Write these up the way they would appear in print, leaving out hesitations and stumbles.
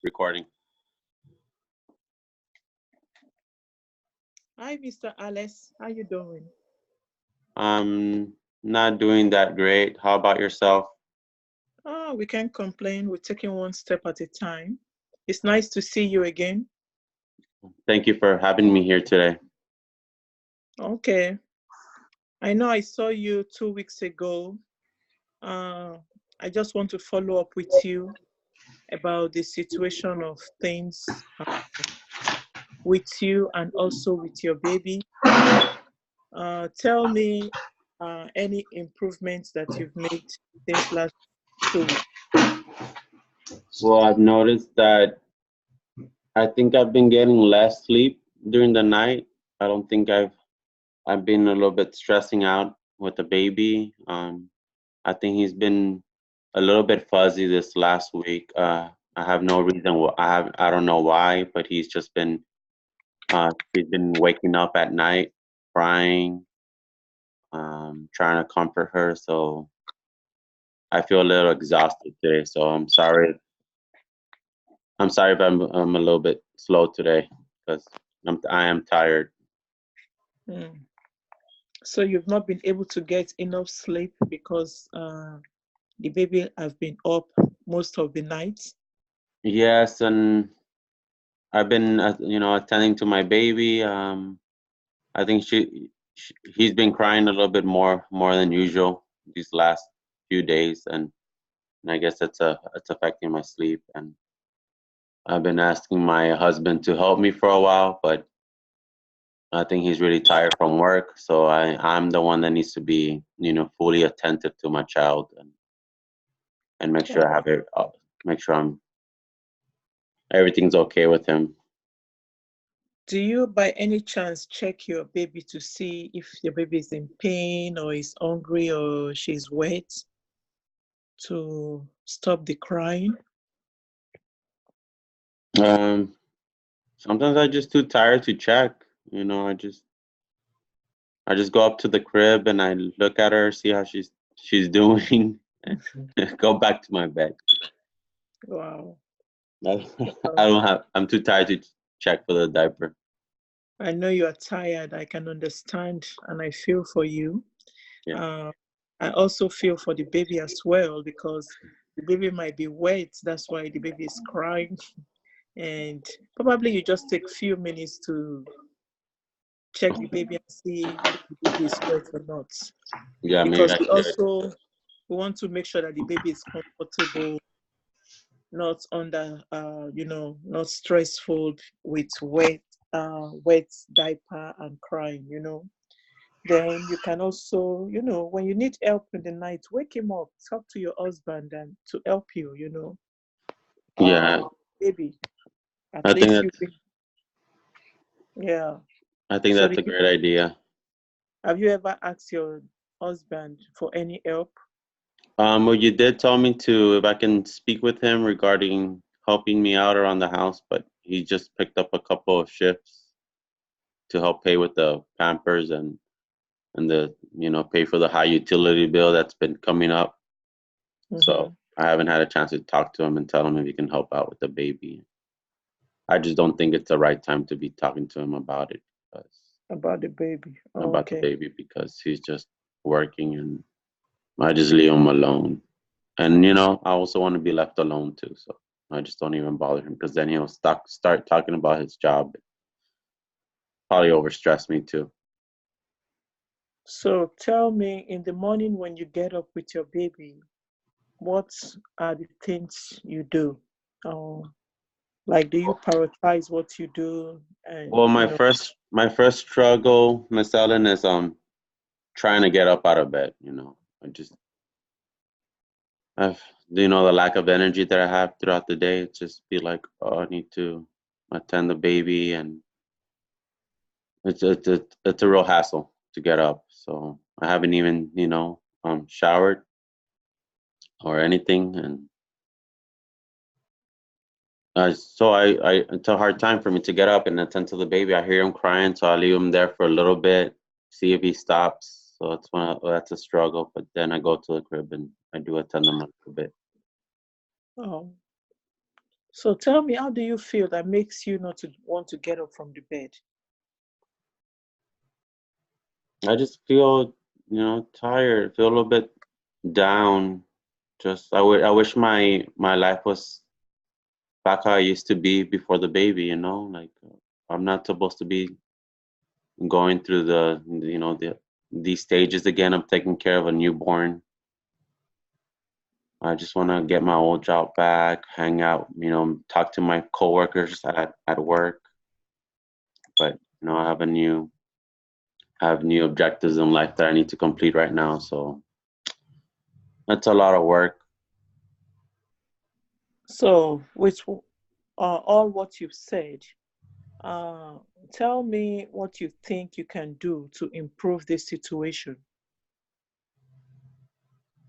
Recording. Hi, Mr. Alice. How you doing? I'm not doing that great. How about yourself? Oh, we can't complain. We're taking one step at a time. It's nice to see you again. Thank you for having me here today. Okay. I know I saw you 2 weeks ago. Uh, I just want to follow up with you about the situation of things with you and also with your baby. Tell me any improvements that you've made since last 2 weeks. Well, I've noticed that I think I've been getting less sleep during the night. I don't think I've been a little bit stressing out with the baby. I think he's been a little bit fuzzy this last week. I have no reason. I don't know why, but he's been waking up at night, crying, trying to comfort her. So I feel a little exhausted today. So I'm sorry if I'm a little bit slow today because I am tired. Hmm. So you've not been able to get enough sleep because the baby have been up most of the night. Yes, and I've been attending to my baby. I think he's been crying a little bit more than usual these last few days, and I guess it's affecting my sleep. And I've been asking my husband to help me for a while, but I think he's really tired from work, so I'm the one that needs to be fully attentive to my child and make sure I Oh. have it, make sure everything's okay with him. Do you by any chance check your baby to see if your baby is in pain or is hungry or she's wet to stop the crying? Um, Sometimes I just too tired to check. I just go up to the crib and I look at her, see how she's doing, and go back to my bed. Wow. I, I Wow. don't have. I'm too tired to check for the diaper. I know you are tired. I can understand and I feel for you. Yeah. Uh, I also feel for the baby as well because the baby might be wet. That's why the baby is crying. And probably you just take few minutes to check the baby and see if the baby is wet or not. Yeah. Maybe Because I we should. also we want to make sure that the baby is comfortable, not under not stressful with wet diaper and crying, Then you can also, when you need help in the night, wake him up, talk to your husband and to help you, Yeah. with baby. At I think least you that's. will, yeah. I think So that's did a you great idea. have you ever asked your husband for any help? Well, you did tell me to if I can speak with him regarding helping me out around the house, but he just picked up a couple of shifts to help pay with the Pampers and the pay for the high utility bill that's been coming up. So Mm-hmm. I haven't had a chance to talk to him and tell him if he can help out with the baby. I just don't think it's the right time to be talking to him about it About the baby. Oh, about the okay. baby because he's just working and I just leave him alone. And I also want to be left alone too. So I just don't even bother him because then he'll start talking about his job. Probably overstress me too. So tell me, in the morning when you get up with your baby, what are the things you do? Um, like, do you prioritize what you do? And, Well, my first struggle, Miss Ellen, is trying to get up out of bed. I just I've the lack of energy that I have throughout the day. It's just be like, oh, I need to attend the baby, and it's a real hassle to get up. So I haven't even showered or anything, and it's a hard time for me to get up and attend to the baby. I hear him crying, so I leave him there for a little bit, see if he stops. So that's a struggle. But then I go to the crib and I do attend him a little bit. um, So tell me, how do you feel that makes you not to want to get up from the bed? I just feel, tired, feel a little bit down. Just I wish my life was back how I used to be before the baby, like I'm not supposed to be going through these stages again. I'm taking care of a newborn. I just want to get my old job back, hang out, talk to my coworkers at work. But I have new objectives in life that I need to complete right now. So that's a lot of work. So, with all what you've said, uh, tell me what you think you can do to improve this situation,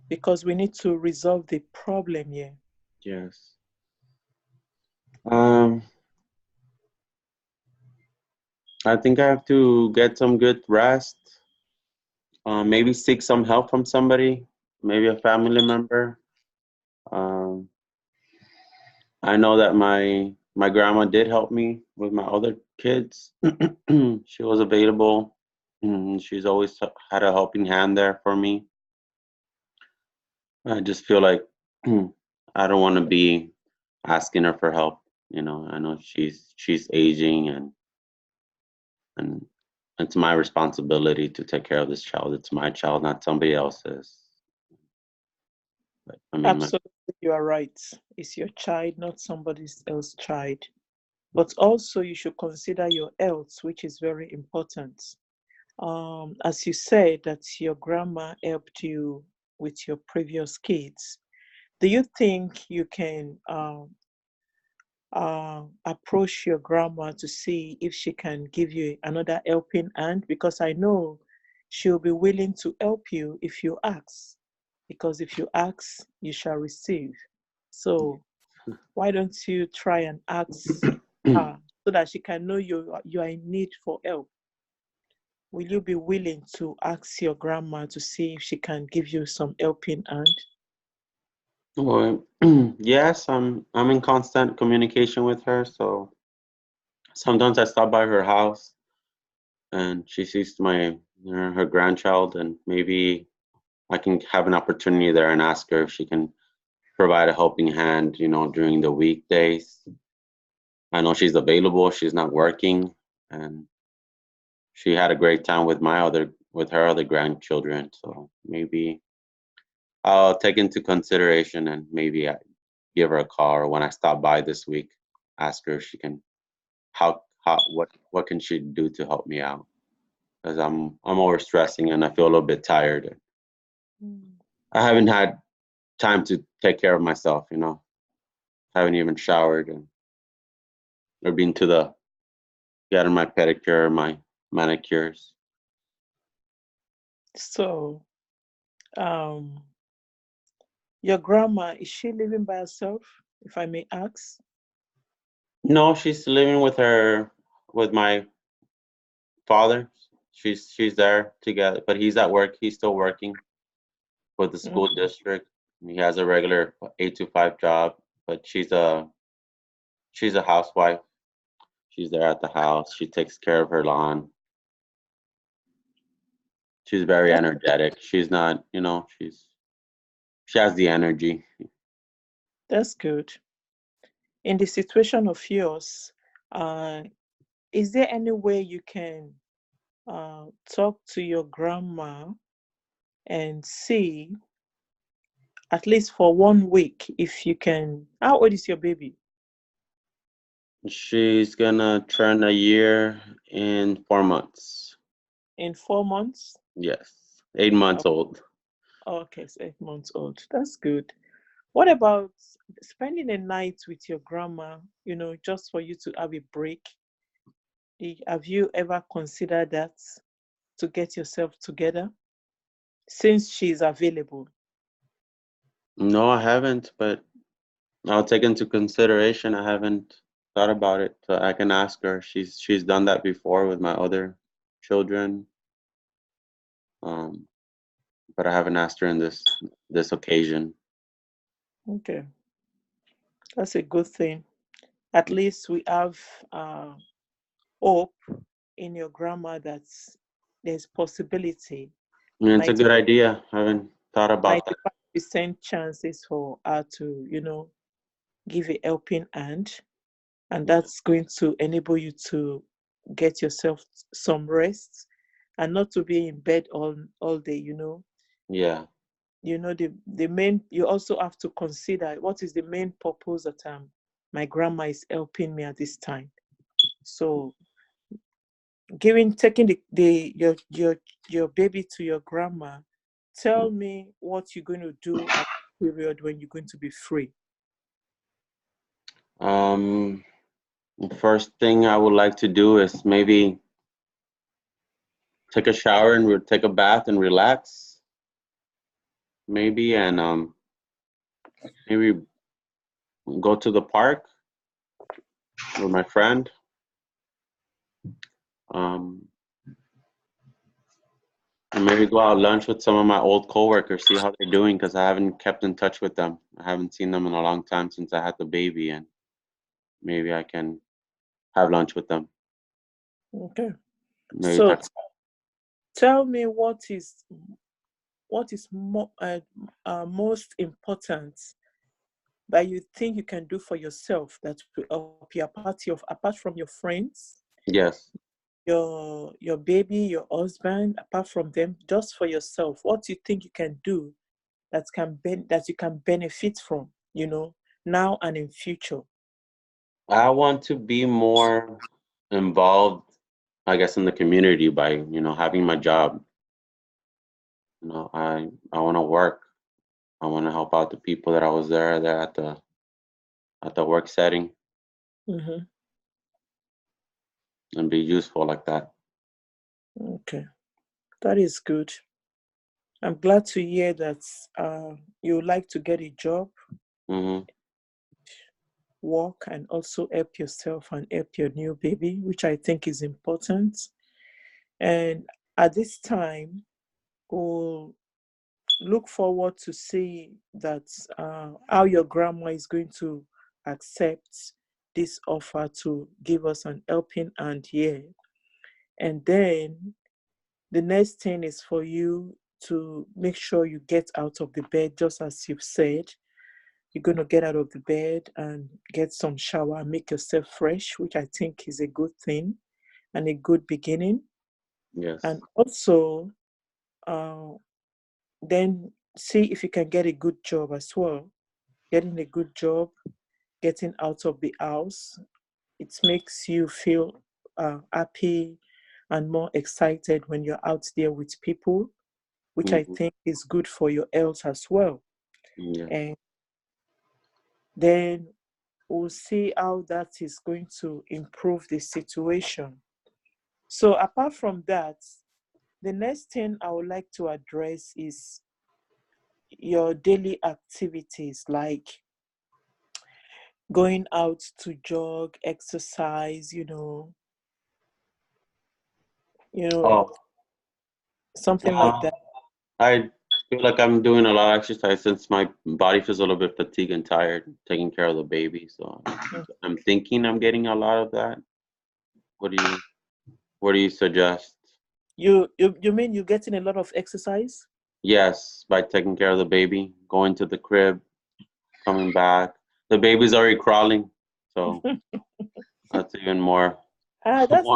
because we need to resolve the problem here. Yes. Um, I think I have to get some good rest. Maybe seek some help from somebody, maybe a family member. Um, I know that my grandma did help me with my other kids. She was available. She's always had a helping hand there for me. I just feel like I don't want to be asking her for help. I know she's aging, and it's my responsibility to take care of this child. It's my child, not somebody else's. But I mean, Absolutely, you are right. It's your child, not somebody else's child. But also, you should consider your health, which is very important. As you said that your grandma helped you with your previous kids, do you think you can approach your grandma to see if she can give you another helping hand? Because I know she'll be willing to help you if you ask. Because if you ask, you shall receive. So why don't you try and ask her so that she can know you are in need for help? Will you be willing to ask your grandma to see if she can give you some helping hand? well, yes, I'm in constant communication with her. So sometimes I stop by her house and she sees her grandchild, and maybe I can have an opportunity there and ask her if she can provide a helping hand, during the weekdays. I know she's available, she's not working, and she had a great time with her other grandchildren. So maybe I'll take into consideration, and maybe I give her a call, or when I stop by this week, ask her if she can what can she do to help me out, because I'm overstressing and I feel a little bit tired. Mm. I haven't had time to take care of myself. Haven't even showered or been to the getting my pedicure, my manicures. So, um, your grandma, is she living by herself, if I may ask? No, she's living with my father. She's there together, but he's at work. He's still working with the Mm, school district. He has a regular 8 to 5 job, but she's a housewife. She's there at the house. She takes care of her lawn. She's very that, energetic. She's not, she has the energy. that's good. In the situation of yours, uh, is there any way you can talk to your grandma and see, at least for 1 week, if you can? How old is your baby? She's gonna turn a year in 4 months. In 4 months? Yes, 8 months old. Okay, it's 8 months old. That's good. What about spending a night with your grandma, just for you to have a break? Have you ever considered that, to get yourself together since she's available? No, I haven't, but I'll take into consideration. I haven't thought about it, so I can ask her. She's done that before with my other children, um, but I haven't asked her in this occasion. Okay, that's a good thing. At least we have hope in your grandma that there's possibility, I mean, it's a 90, good idea. I haven't thought about that. 95% chances for her to, give a helping hand. And that's going to enable you to get yourself some rest and not to be in bed all day. Yeah. The main, you also have to consider what is the main purpose that my grandma is helping me at this time. So taking your baby to your grandma, tell me what you're going to do at the period when you're going to be free. Um, the first thing I would like to do is maybe take a shower and take a bath and relax, maybe, and maybe go to the park with my friend. Um, and maybe go out lunch with some of my old coworkers, see how they're doing, because I haven't kept in touch with them. I haven't seen them in a long time since I had the baby, and maybe I can have lunch with them. Okay. Maybe So talk. tell me what is most important that you think you can do for yourself that will help you apart from your friends, Yes. your baby, your husband, apart from them, just for yourself? What do you think you can do that you can benefit from, now and in future? I want to be more involved, I guess, in the community by, having my job. I want to work. I want to help out the people that I was there at the work setting Mm-hmm. and be useful like that. Okay, that is good. I'm glad to hear that you would like to get a job, Hmm. work, and also help yourself and help your new baby, which I think is important. And at this time, we'll look forward to see that how your grandma is going to accept this offer to give us an helping hand here. And then the next thing is for you to make sure you get out of the bed, just as you've said. You're going to get out of the bed and get some shower and make yourself fresh, which I think is a good thing and a good beginning. Yes. And also, uh, then see if you can get a good job as well. Getting a good job, getting out of the house, it makes you feel happy and more excited when you're out there with people, which I Hmm. think is good for your health as well. Yes. And then we'll see how that is going to improve the situation. So, apart from that, the next thing I would like to address is your daily activities, like going out to jog, exercise, you know, Oh, something like uh, that. I feel like I'm doing a lot of exercise since my body feels a little bit fatigued and tired taking care of the baby. So I'm thinking I'm getting a lot of that. What do you What do you suggest? You mean you're getting a lot of exercise? Yes, by taking care of the baby, going to the crib, coming back. The baby's already crawling, so that's even more. Ah, that's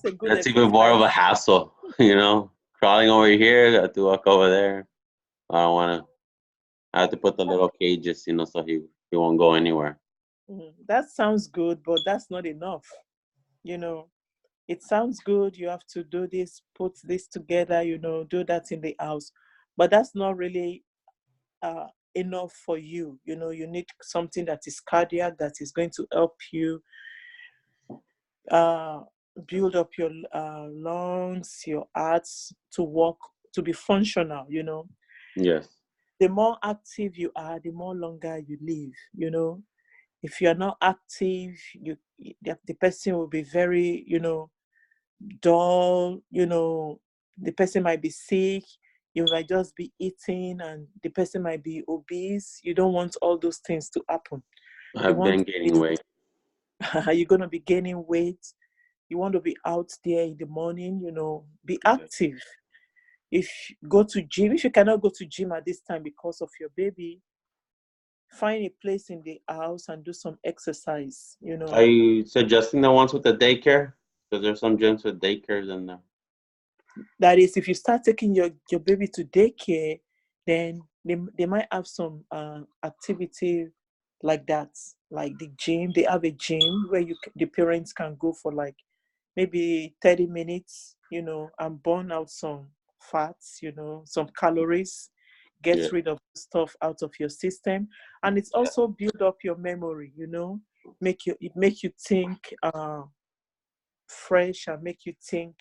a good That's even more of a exercise. hassle, you know. Crawling over here, got to walk over there. I don't want to. I have to put the little cages, so he won't go anywhere. That sounds good, but that's not enough. You know, it sounds good. You have to do this, put this together, do that in the house, but that's not really enough for you. You need something that is cardiac, that is going to help you uh, build up your lungs, your hearts to work, to be functional. Yes, The more active you are, the more longer you live. If you're not active, the person will be very, dull. The person might be sick. You might just be eating, and the person might be obese. You don't want all those things to happen. You I've want been to gaining be weight. You're going to be gaining weight. You want to be out there in the morning, be active. If go to gym, if you cannot go to gym at this time because of your baby, find a place in the house and do some exercise. Are you suggesting the ones with the daycare? Because there's some gyms with daycares in there. That is, if you start taking your baby to daycare, then they might have some activity like that, like the gym. They have a gym where the parents can go for like maybe 30 minutes, and burn out some fats, some calories, get rid of stuff out of your system. And it's also build up your memory, it make you think fresh, and make you think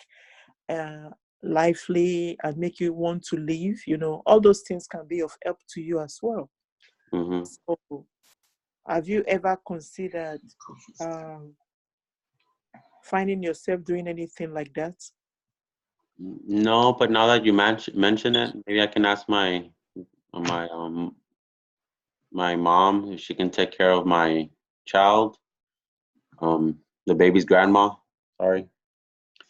lively, and make you want to live. All those things can be of help to you as well. Mm-hmm. So have you ever considered finding yourself doing anything like that? No, but now that you mention it, maybe I can ask my my mom if she can take care of my child, the baby's grandma. Sorry.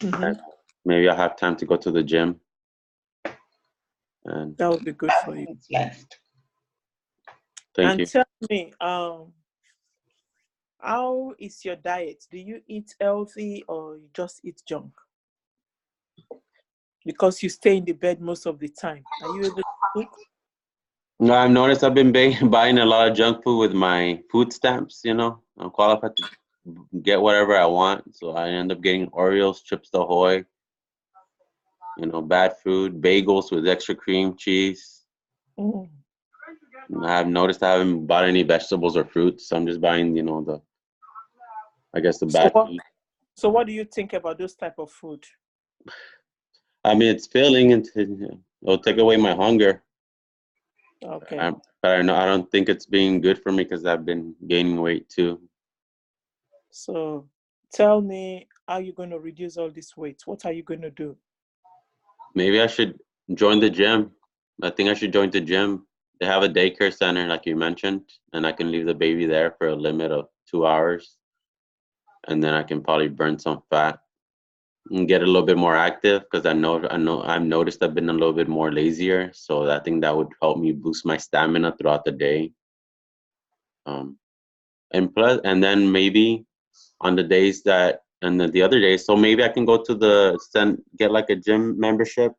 Mm-hmm. Maybe I'll have time to go to the gym. And that would be good for you. Left. Thank you. Tell me, how is your diet? Do you eat healthy or you just eat junk? Because you stay in the bed most of the time. Are you able to cook? No, I've noticed I've been buying a lot of junk food with my food stamps. I'm qualified to get whatever I want, so I end up getting Oreos, Chips Ahoy, bad food, bagels with extra cream cheese. Mm. I've noticed I haven't bought any vegetables or fruits, so I'm just buying, the bad food. So what do you think about those type of food? I mean, it's filling and it'll take away my hunger. Okay. But I don't think it's being good for me because I've been gaining weight too. So tell me, how are you going to reduce all this weight? What are you going to do? Maybe I should join the gym. I think I should join the gym. They have a daycare center, like you mentioned, and I can leave the baby there for a limit of 2 hours. And then I can probably burn some fat and get a little bit more active because I've noticed I've been a little bit more lazier. So I think that would help me boost my stamina throughout the day. And then maybe on the days and the other days, so maybe I can go to get like a gym membership,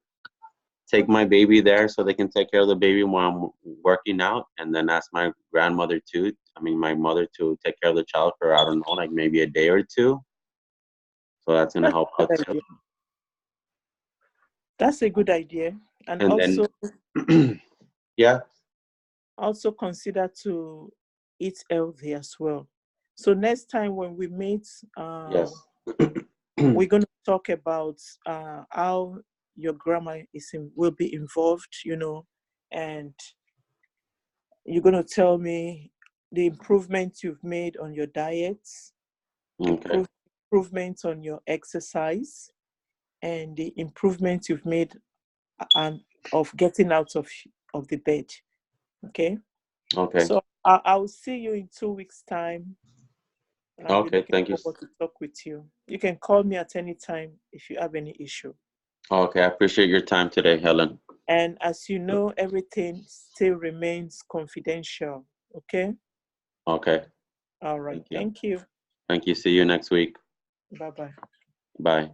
take my baby there so they can take care of the baby while I'm working out, and then ask my mother to take care of the child for, I don't know, like maybe a day or two. So that's going to help out. That's a good idea. And also, then, yeah. Also consider to eat healthy as well. So next time when we meet, yes. We're going to talk about how your grandma will be involved, and you're going to tell me the improvements you've made on your diets, improvements on your exercise, and the improvements you've made of getting out of the bed. Okay. So I'll see you in 2 weeks' time. Okay, thank you. To talk with you. You can call me at any time if you have any issue. Okay, I appreciate your time today, Helen. And as you know, everything still remains confidential. Okay? Okay. All right. Thank you. Thank you. See you next week. Bye-bye. Bye.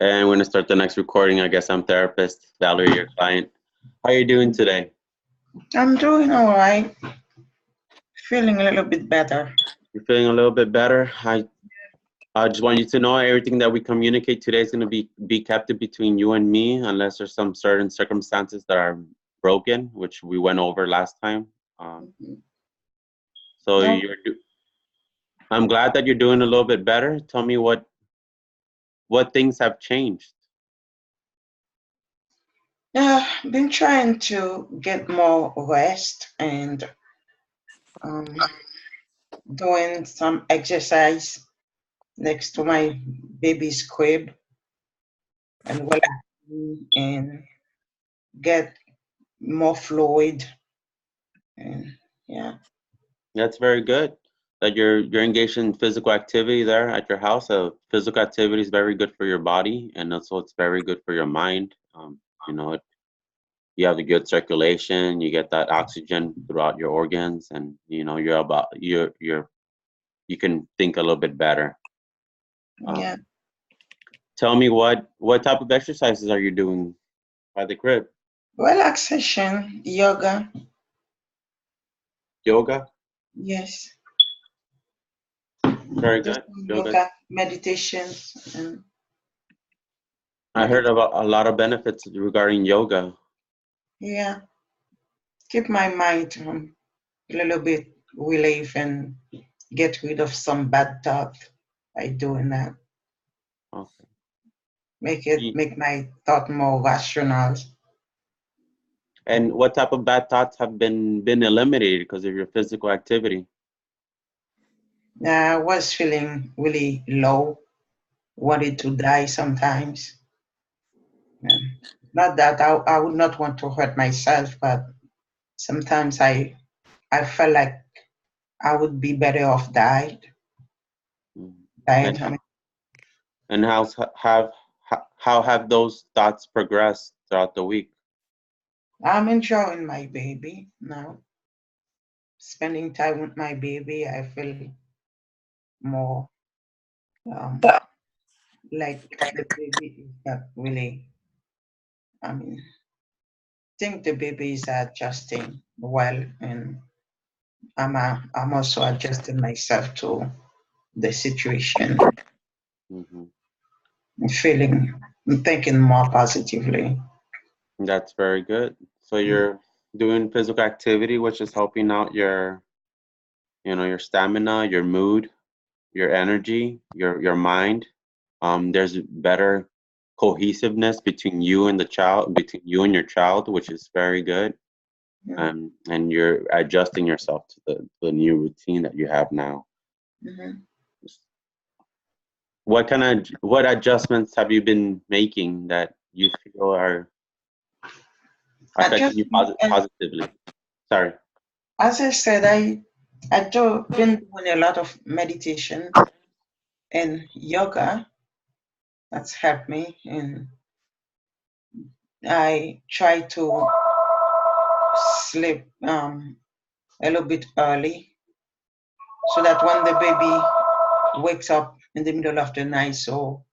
And we're going to start the next recording. I guess I'm therapist, Valerie, your client. How are you doing today? I'm doing all right. Feeling a little bit better. You're feeling a little bit better? I just want you to know everything that we communicate today is going to be kept between you and me unless there's some certain circumstances that are broken, which we went over last time. So I'm glad that you're doing a little bit better. Tell me what things have changed. Yeah, been trying to get more rest and doing some exercise next to my baby's crib and get more fluid. And yeah. That's very good. that you're engaged in physical activity there at your house. Physical activity is very good for your body, and also it's very good for your mind. You know, you have a good circulation, you get that oxygen throughout your organs, and you know you can think a little bit better. Yeah. Tell me what type of exercises are you doing by the crib? Relaxation, yoga. Yoga? Yes. Very Just good. some Yoga. yoga, meditations, and I heard about a lot of benefits regarding yoga. yeah, keep my mind a little bit relief and get rid of some bad thought by doing that. Okay. Make my thought more rational. And what type of bad thoughts have been eliminated because of your physical activity? I was feeling really low, wanted to die sometimes. Not that I would not want to hurt myself, but sometimes I felt like I would be better off died. Mm. Died. And how have those thoughts progressed throughout the week? I'm enjoying my baby now. Spending time with my baby, I feel more um, like the baby is not really. I mean, think the baby is adjusting well, and I'm also adjusting myself to the situation. Hmm. I'm thinking more positively. That's very good. So you're doing physical activity, which is helping out your stamina, your mood, your energy, your mind. There's better cohesiveness between you and the child, between you and your child, which is very good. Yeah. And you're adjusting yourself to the new routine that you have now. Mhm. What adjustments have you been making that you feel are I just, affecting you positively? Sorry. as I said, been doing a lot of meditation and yoga. That's helped me, and I try to sleep a little bit early so that when the baby wakes up in the middle of the night, so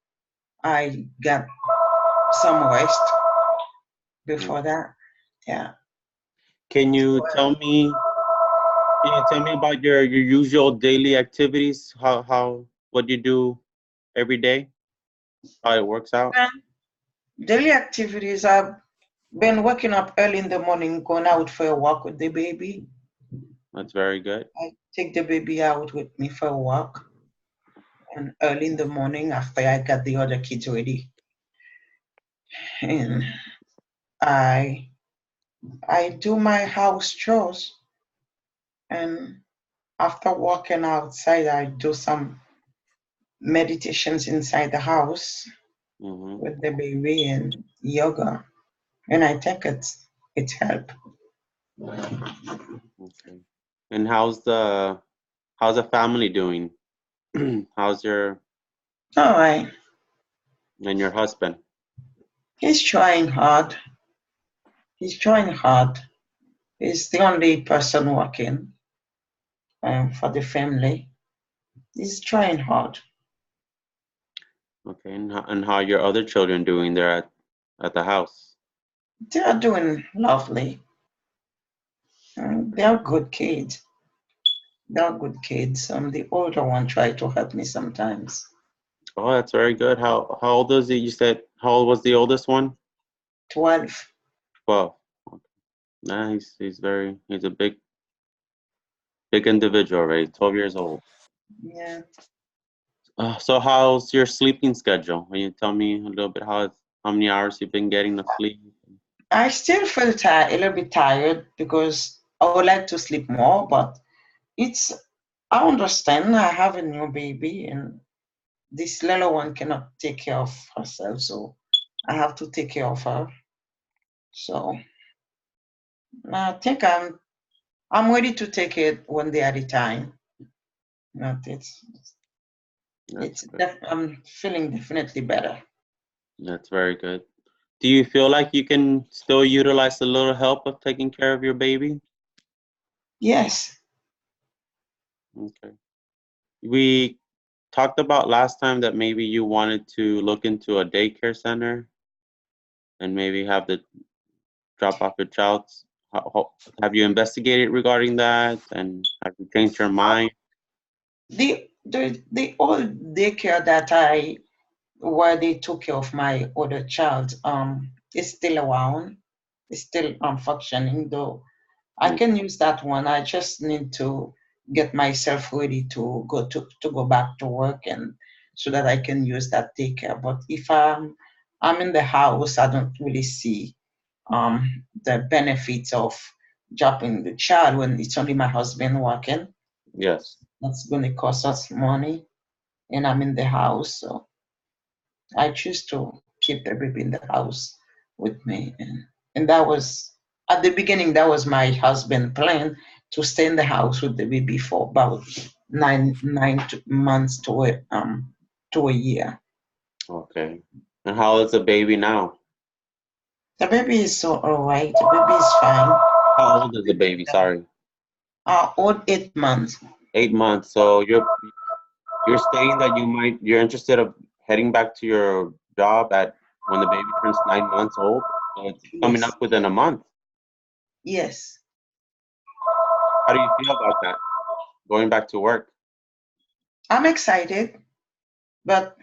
I got some rest Mm. before that. Yeah. Can you tell me about your usual daily activities? What you do every day? How it works out? Daily activities. I've been waking up early in the morning, going out for a walk with the baby. That's very good. I take the baby out with me for a walk, and early in the morning after I got the other kids ready, and I I do my house chores, and after walking outside, I do some meditations inside the house Hmm. with the baby and yoga, and I think it's helped. Okay. And how's the family doing? How's your All right, and your husband? he's trying hard. He's trying hard. He's the only person working for the family. He's trying hard. Okay. And how are your other children doing there at the house? They are doing lovely. They are good kids. They are good kids. The older one try to help me sometimes. Oh, that's very good. How old is he? You said how old was the oldest one? 12. 12. Okay. Nah, he's a big individual already. 12 years old. Yeah. So how's your sleeping schedule? Can you tell me a little bit how many hours you've been getting of sleep? I still feel tired, a little bit tired because I would like to sleep more, but it's, I understand I have a new baby and this little one cannot take care of herself, so I have to take care of her. So I think I'm ready to take it one day at a time. Not That's good. I'm feeling definitely better. That's very good. Do you feel like you can still utilize a little help of taking care of your baby? Yes. Okay. We talked about last time that maybe you wanted to look into a daycare center and maybe have the drop off your child. Have you investigated regarding that, and have you changed your mind? The old daycare where they took care of my other child is still around. It's still functioning though. I Mm. can use that one. I just need to get myself ready to go back to work, and so that I can use that daycare. But if I'm in the house, I don't really see the benefits of dropping the child when it's only my husband working. Yes. That's going to cost us money, and I'm in the house, so I choose to keep the baby in the house with me, and that was at the beginning. That was my husband' plan, to stay in the house with the baby for about months to a year. Okay. And how is the baby now? The baby is so all right. The baby is fine. How old is the baby? Sorry. Old 8 months. 8 months. So you're stating that you're interested of heading back to your job at when the baby turns 9 months old. So it's coming Yes, up within a month. yes. How do you feel about that? Going back to work? I'm excited, but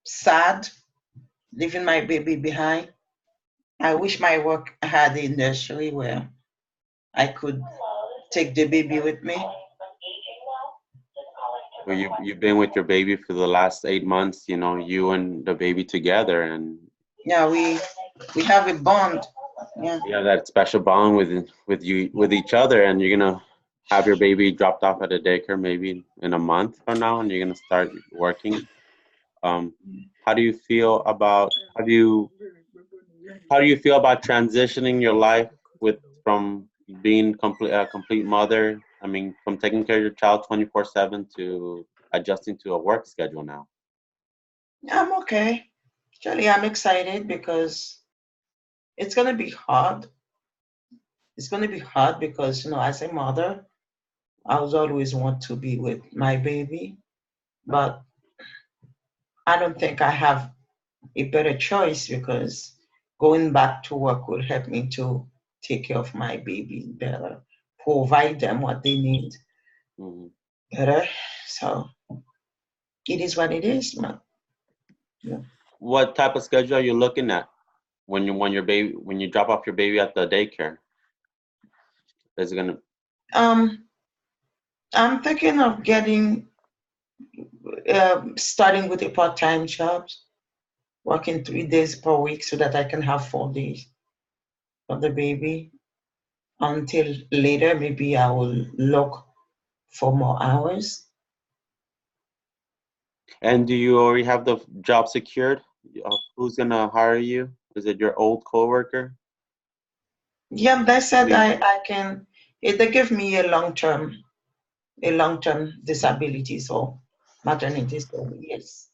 sad leaving my baby behind. I wish my work had a nursery where I could take the baby with me. Well, you've been with your baby for the last 8 months, you know, you and the baby together, and Yeah, we have a bond. Yeah, you have that special bond with each other, and you're gonna have your baby dropped off at a daycare maybe in a month from now, and you're gonna start working. How do you feel about how do you feel about transitioning your life with from being a complete mother? I mean, from taking care of your child 24/7 to adjusting to a work schedule now. I'm okay. Actually, I'm excited because it's gonna be hard. It's gonna be hard because as a mother, I was always want to be with my baby, but I don't think I have a better choice because going back to work will help me to take care of my baby better, provide them what they need Mhm. better. So it is what it is, man. Yeah. What type of schedule are you looking at when you drop off your baby at the daycare? Is it gonna Um, I'm thinking of starting with a part-time job, working 3 days per week so that I can have 4 days of the baby. Until later, maybe I will look for more hours. And do you already have the job secured? Who's gonna hire you? Is it your old coworker? Yeah, they said Please. I can. They give me a long term disability, so maternity. So yes,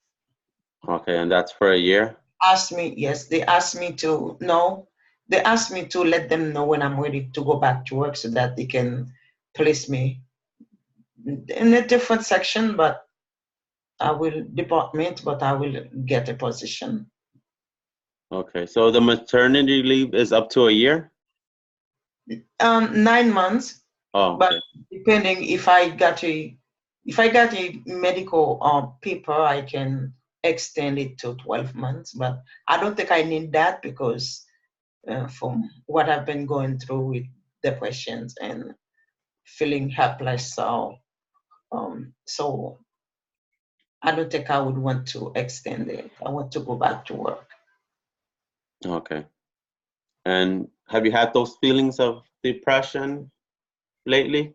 Okay, and that's for a year? asked me. Yes, they asked me to no. They asked me to let them know when I'm ready to go back to work so that they can place me in a different section, but I will get a position. Okay, so the maternity leave is up to a year? 9 months, Oh, but okay. depending if I got a medical paper, I can extend it to 12 months. But I don't think I need that because from what I've been going through with depressions and feeling helpless, so I don't think I would want to extend it. I want to go back to work. Okay. And have you had those feelings of depression lately?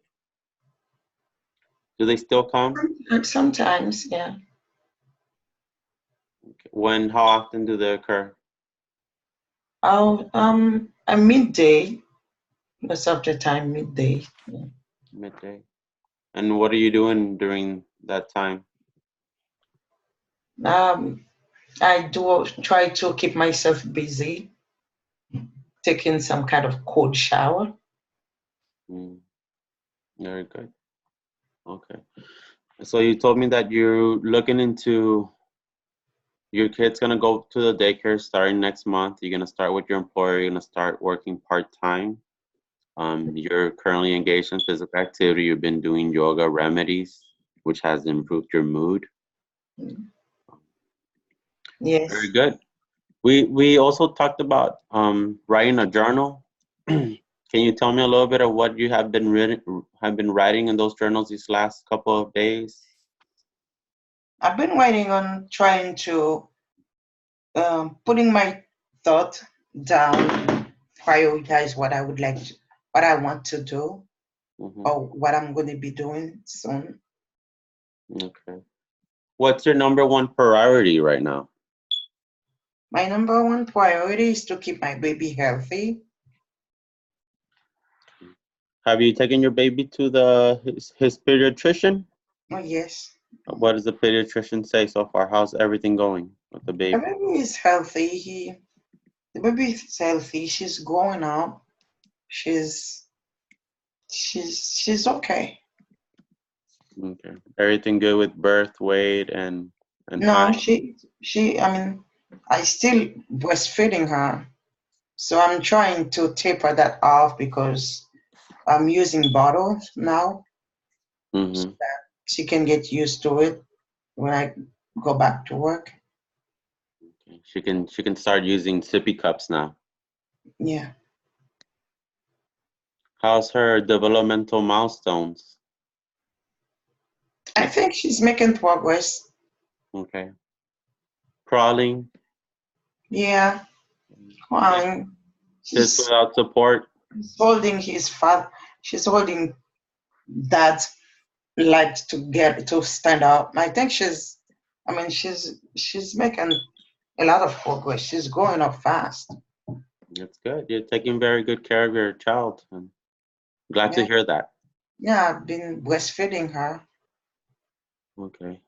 Do they still come? And sometimes, yeah. When, how often do they occur? A midday, most of the time midday. Yeah. Midday. And what are you doing during that time? I do try to keep myself busy, taking some kind of cold shower. Mm, very good. Okay. So you told me that you're looking into your kid's gonna go to the daycare starting next month. You're gonna start with your employer. You're gonna start working part-time. You're currently engaged in physical activity. You've been doing yoga remedies, which has improved your mood. Yes. Very good. We also talked about writing a journal. Can you tell me a little bit of what you have been writing in those journals these last couple of days? I've been waiting on trying to putting my thought down, prioritize what I would like to, what I want to do, Hmm. or what I'm going to be doing soon. Okay. What's your number one priority right now? My number one priority is to keep my baby healthy. Have you taken your baby to his pediatrician? Oh, yes. What does the pediatrician say so far? How's everything going with the The baby? baby is healthy. The baby is healthy. She's growing up. She's okay. Okay. Everything good with birth weight and No, height? I mean, I still breastfeeding her. So I'm trying to taper that off because I'm using bottles now so Mm-hmm. that she can get used to it when I go back to work. Okay. She can start using sippy cups now. Yeah. How's her developmental milestones? I think she's making progress. Okay. Crawling, Yeah. Crying. just She's without support. holding his father. She's holding dad's leg to get to stand up. I think she's making a lot of progress. She's growing up fast. That's good. You're taking very good care of your child. I'm glad to Yeah. hear that. Yeah, I've been breastfeeding her. Okay.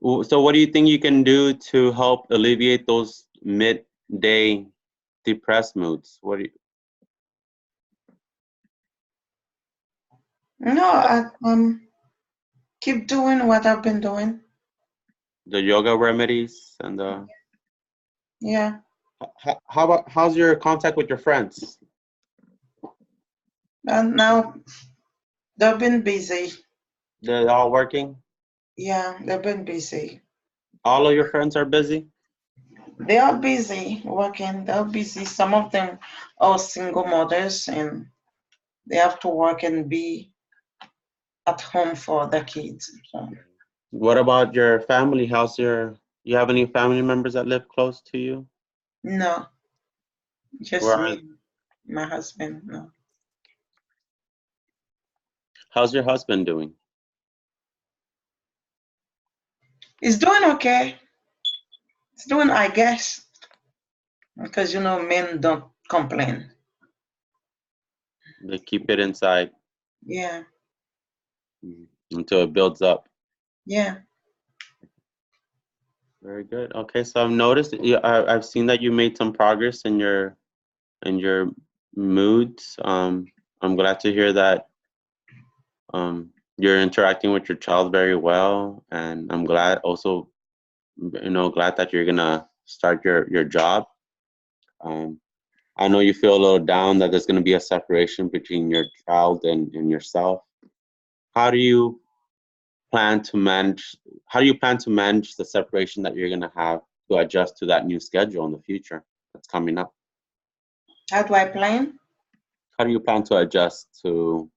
So what do you think you can do to help alleviate those midday depressed moods? What do you, No, I keep doing what I've been doing. the yoga remedies and the Yeah. how's your contact with your friends? And now they've been busy. They're all working? Yeah, they've been busy. All of your friends are busy? They are busy working. They're busy. Some of them are single mothers and they have to work and be at home for the kids. So, What about your family? You have any family members that live close to you? no, Where just are, me, my husband. No, how's your husband doing? he's doing okay. He's doing, I guess, because men don't complain. They keep it inside Yeah, until it builds up. yeah. Very good. Okay, so I've noticed, I've seen that you made some progress in your moods. I'm glad to hear that you're interacting with your child very well, and I'm glad also, glad that you're gonna start your job. Um, I know you feel a little down that there's gonna be a separation between your child and yourself. How do you plan to manage? How do you plan to manage the separation that you're gonna have to adjust to that new schedule in the future that's coming up? How do I plan? How do you plan to adjust to,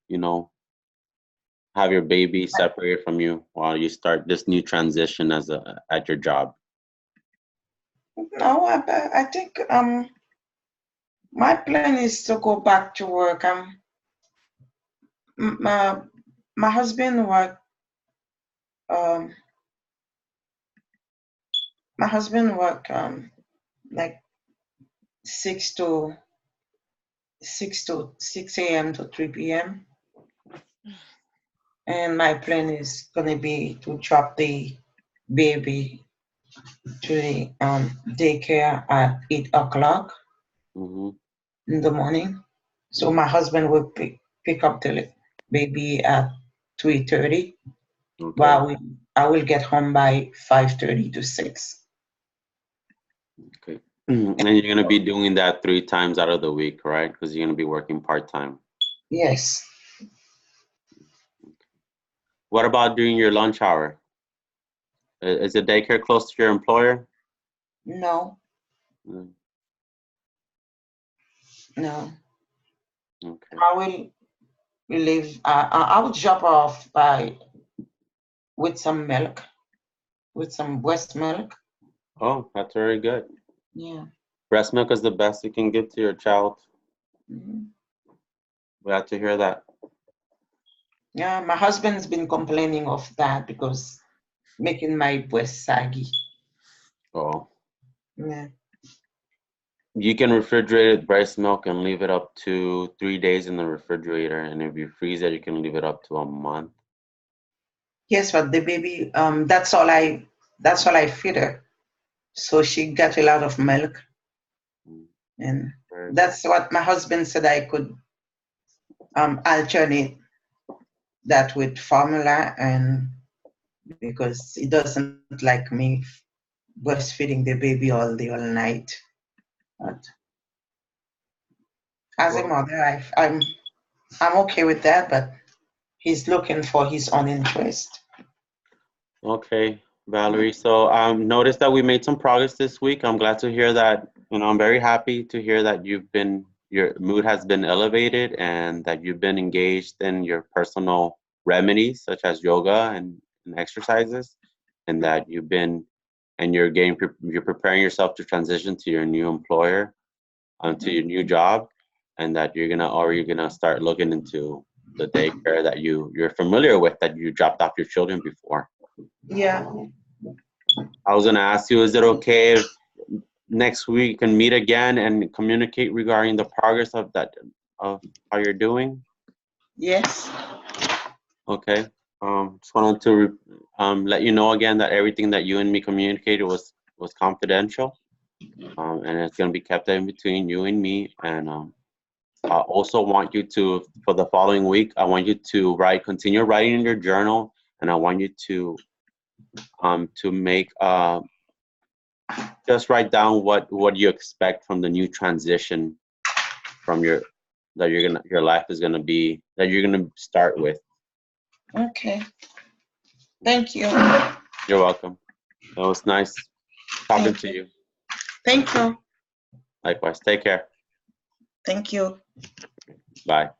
have your baby separated from you while you start this new transition at your job? No, I think my plan is to go back to work. My my husband work um my husband work like 6 a.m. to 3 p.m. And my plan is gonna be to drop the baby to the daycare at 8 o'clock Mm-hmm. in the morning. So my husband will pick up the baby at 3:30, Okay. but I will get home by 5:30 to 6. Okay. And you're gonna be doing that 3 times out of the week, right? Because you're gonna be working part-time. Yes. What about during your lunch hour? Is the daycare close to your employer? No. Mm, No. okay. I will leave. I will drop off with some milk, with some breast milk. Oh, that's very good. Yeah. Breast milk is the best you can give to your child. Mhm. Glad to hear that. Yeah. My husband's been complaining of that because making my breast saggy. Oh, Yeah. you can refrigerate breast milk and leave it up to 3 days in the refrigerator, and if you freeze it, you can leave it up to a month. Yes, but the baby, that's all I feed her. So she got a lot of milk, Mm, and very good. that's what my husband said I could alternate that with formula, and because he doesn't like me breastfeeding the baby all day, all night. But as a Well, mother, I'm okay with that, but he's looking for his own interest. okay, Valerie. So noticed that we made some progress this week. I'm glad to hear that. I'm very happy to hear that your mood has been elevated and that you've been engaged in your personal remedies such as yoga and exercises, and that you're preparing yourself to transition to your new employer, to your new job, and that you're gonna start looking into the daycare that you're familiar with, that you dropped off your children before. Yeah. I was gonna ask you, is it okay if next week we can meet again and communicate regarding the progress of how you're doing? Yes. Okay. Just wanted to let you know again that everything that you and me communicated was confidential, and it's gonna be kept in between you and me. And I also want you to, for the following week, I want you to continue writing in your journal, and I want you to make just write down what you expect from the new transition from your life is gonna be, that you're gonna start with. Okay. Thank you. You're welcome. It was nice talking to you. Thank you. Likewise. Take care. Thank you. Bye.